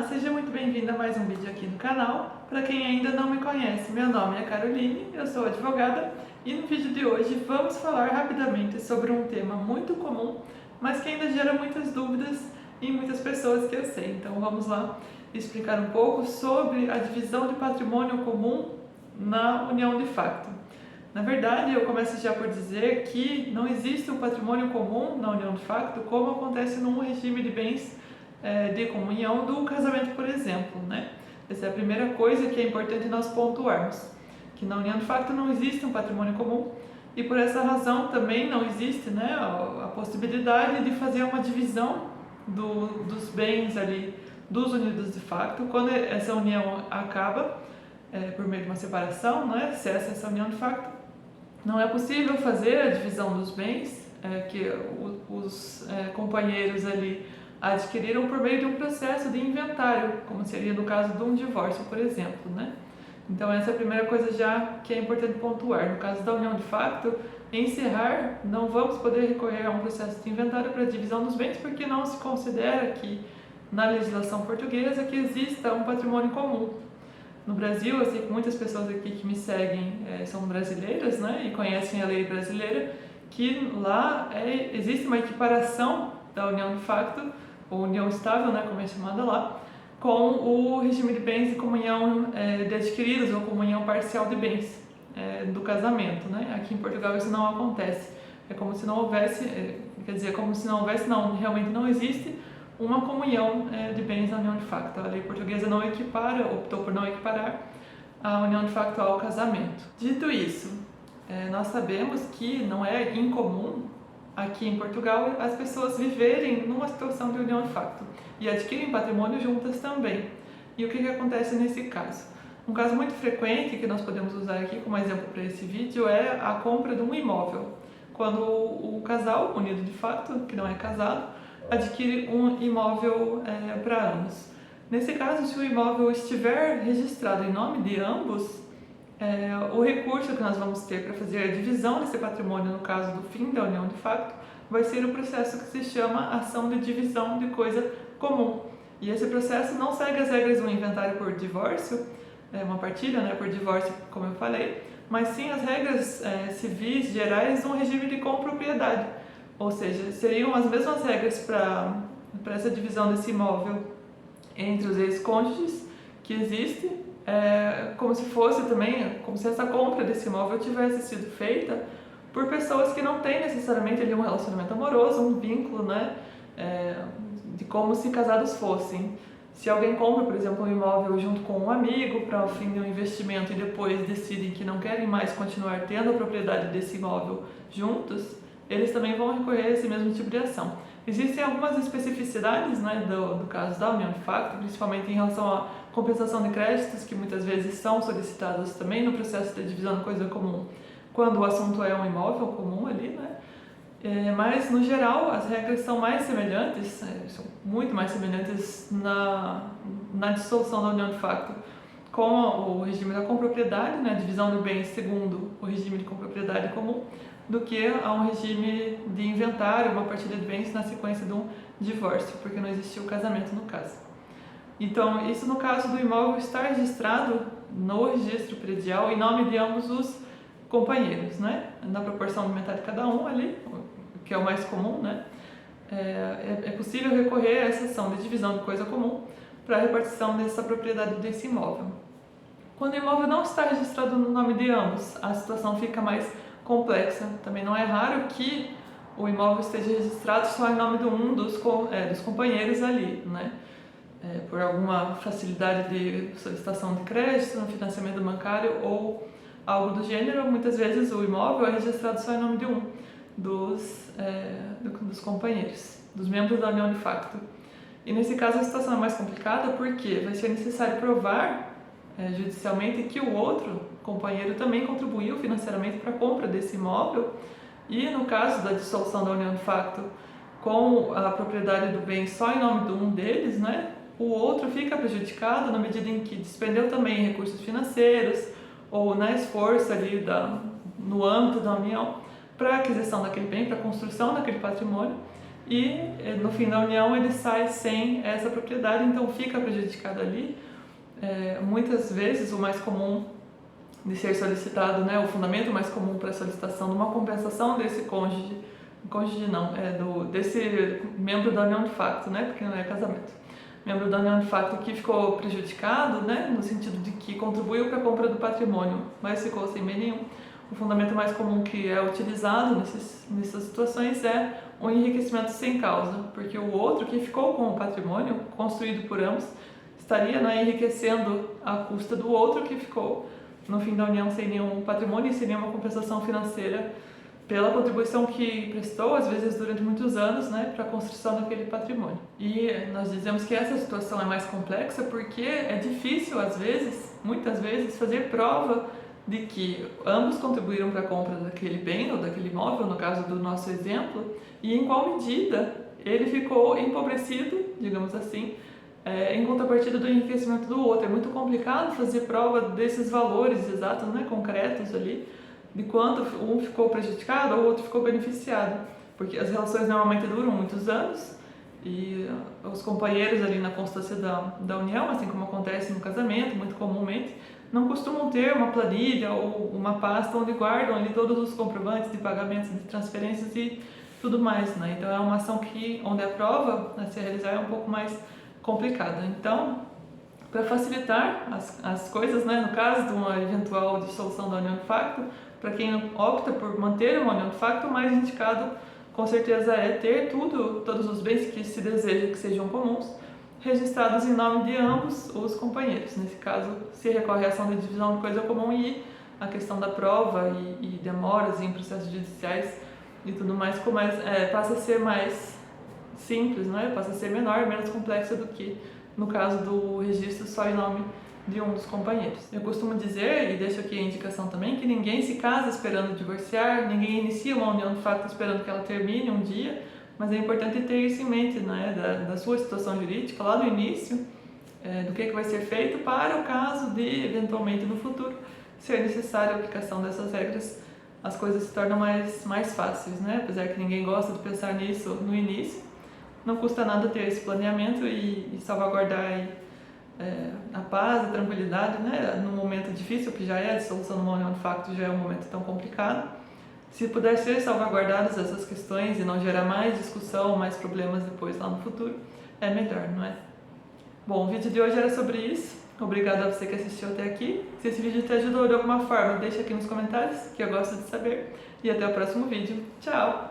seja muito bem-vinda a mais um vídeo aqui no canal. Para quem ainda não me conhece, meu nome é Caroline, eu sou advogada e no vídeo de hoje vamos falar rapidamente sobre um tema muito comum, mas que ainda gera muitas dúvidas em muitas pessoas que eu sei. Então vamos lá explicar um pouco sobre a divisão de patrimônio comum na união de facto. Na verdade, eu começo já por dizer que não existe um patrimônio comum na união de facto como acontece num regime de bens de comunhão do casamento, por exemplo, né? Essa é a primeira coisa que é importante nós pontuarmos, que na união de facto não existe um patrimônio comum e por essa razão também não existe, né, a possibilidade de fazer uma divisão dos bens ali dos unidos de facto quando essa união acaba por meio de uma separação, né? Cessa essa união de facto, não é possível fazer a divisão dos bens que os companheiros ali adquiriram por meio de um processo de inventário, como seria no caso de um divórcio, por exemplo, né? Então essa é a primeira coisa já que é importante pontuar. No caso da união de facto, encerrar, não vamos poder recorrer a um processo de inventário para a divisão dos bens, porque não se considera que na legislação portuguesa que exista um patrimônio comum. No Brasil, eu sei que muitas pessoas aqui que me seguem são brasileiras, né, e conhecem a lei brasileira, que lá existe uma equiparação da união de facto, ou união estável, né, como é chamada lá, com o regime de bens de comunhão de adquiridos ou comunhão parcial de bens do casamento, né? Aqui em Portugal isso não acontece. É como se não houvesse, quer dizer, como se não houvesse, não, realmente não existe uma comunhão de bens na união de facto. A lei portuguesa não equipara, optou por não equiparar a união de facto ao casamento. Dito isso, nós sabemos que não é incomum aqui em Portugal as pessoas viverem numa situação de união de facto e adquirem patrimônio juntas também. E o que acontece nesse caso? Um caso muito frequente que nós podemos usar aqui como exemplo para esse vídeo é a compra de um imóvel. Quando o casal, unido de facto, que não é casado, adquire um imóvel para ambos. Nesse caso, se o imóvel estiver registrado em nome de ambos, o recurso que nós vamos ter para fazer a divisão desse patrimônio, no caso do fim da união de facto, vai ser o processo que se chama ação de divisão de coisa comum. E esse processo não segue as regras do inventário por divórcio, uma partilha, né, por divórcio, como eu falei, mas sim as regras civis gerais de um regime de compropriedade. Ou seja, seriam as mesmas regras para essa divisão desse imóvel entre os ex-cônjuges que existe, como se fosse também, como se essa compra desse imóvel tivesse sido feita por pessoas que não têm necessariamente ali um relacionamento amoroso, um vínculo, né, de como se casados fossem. Se alguém compra, por exemplo, um imóvel junto com um amigo para o fim de um investimento e depois decidem que não querem mais continuar tendo a propriedade desse imóvel juntos, eles também vão recorrer a esse mesmo tipo de ação. Existem algumas especificidades, né, do caso da união de facto, principalmente em relação à compensação de créditos, que muitas vezes são solicitados também no processo de divisão de coisa comum, quando o assunto é um imóvel comum ali, né? Mas, no geral, as regras são mais semelhantes, são muito mais semelhantes na dissolução da união de facto com o regime da compropriedade, né, a divisão do bem segundo o regime de compropriedade comum, do que a um regime de inventário, uma partilha de bens na sequência de um divórcio, porque não existia o casamento no caso. Então, isso no caso do imóvel estar registrado no registro predial em nome de ambos os companheiros, né? Na proporção de metade de cada um ali, que é o mais comum, né? É possível recorrer a essa ação de divisão de coisa comum para a repartição dessa propriedade desse imóvel. Quando o imóvel não está registrado no nome de ambos, a situação fica mais complexa. Também não é raro que o imóvel esteja registrado só em nome de um dos companheiros ali, né? Por alguma facilidade de solicitação de crédito, no financiamento bancário ou algo do gênero, muitas vezes o imóvel é registrado só em nome de um dos companheiros, dos membros da união de facto. E nesse caso a situação é mais complicada porque vai ser necessário provar judicialmente que o outro companheiro também contribuiu financeiramente para a compra desse imóvel e no caso da dissolução da união de facto com a propriedade do bem só em nome de um deles, né, o outro fica prejudicado na medida em que despendeu também recursos financeiros ou esforço ali no âmbito da união para a aquisição daquele bem, para a construção daquele patrimônio, e no fim da união ele sai sem essa propriedade, então fica prejudicado ali. Muitas vezes o mais comum de ser solicitado, né, o fundamento mais comum para a solicitação de uma compensação desse desse membro da união de facto, né, porque não é casamento, membro da união de facto que ficou prejudicado, né, no sentido de que contribuiu para a compra do patrimônio, mas ficou sem bem nenhum. O fundamento mais comum que é utilizado nessas situações é o enriquecimento sem causa, porque o outro que ficou com o patrimônio construído por ambos estaria, né, enriquecendo à custa do outro que ficou no fim da união sem nenhum patrimônio e sem nenhuma compensação financeira pela contribuição que prestou, às vezes durante muitos anos, né, para a construção daquele patrimônio. E nós dizemos que essa situação é mais complexa porque é difícil, às vezes, muitas vezes, fazer prova de que ambos contribuíram para a compra daquele bem ou daquele imóvel, no caso do nosso exemplo, e em qual medida ele ficou empobrecido, digamos assim, em contrapartida do enriquecimento do outro. É muito complicado fazer prova desses valores exatos, né, concretos ali, de quanto um ficou prejudicado ou o outro ficou beneficiado, porque as relações normalmente duram muitos anos e os companheiros ali na constância da união, assim como acontece no casamento, muito comumente, não costumam ter uma planilha ou uma pasta onde guardam ali todos os comprovantes de pagamentos, de transferências e tudo mais, né? Então é uma ação onde a prova a se realizar é um pouco mais complicada. Então, para facilitar as coisas, né, no caso de uma eventual dissolução da união de facto, para quem opta por manter uma união de facto, o mais indicado com certeza é ter todos os bens que se deseja que sejam comuns, registrados em nome de ambos os companheiros. Nesse caso, se recorre à ação de divisão de coisa comum e a questão da prova e demoras em processos judiciais e tudo mais passa a ser mais simples, né? Passa a ser menor, menos complexa do que no caso do registro só em nome de um dos companheiros. Eu costumo dizer, e deixo aqui a indicação também, que ninguém se casa esperando divorciar, ninguém inicia uma união de fato esperando que ela termine um dia, mas é importante ter isso em mente, né, da sua situação jurídica lá no início, do que vai ser feito para o caso de, eventualmente no futuro, ser necessária a aplicação dessas regras, as coisas se tornam mais fáceis, né? Apesar que ninguém gosta de pensar nisso no início, não custa nada ter esse planeamento e salvaguardar aí, a paz, a tranquilidade, né? Num momento difícil que já é, a dissolução de uma união de facto já é um momento tão complicado. Se puder ser salvaguardadas essas questões e não gerar mais discussão, mais problemas depois lá no futuro, é melhor, não é? Bom, o vídeo de hoje era sobre isso. Obrigada a você que assistiu até aqui. Se esse vídeo te ajudou de alguma forma, deixa aqui nos comentários, que eu gosto de saber. E até o próximo vídeo. Tchau!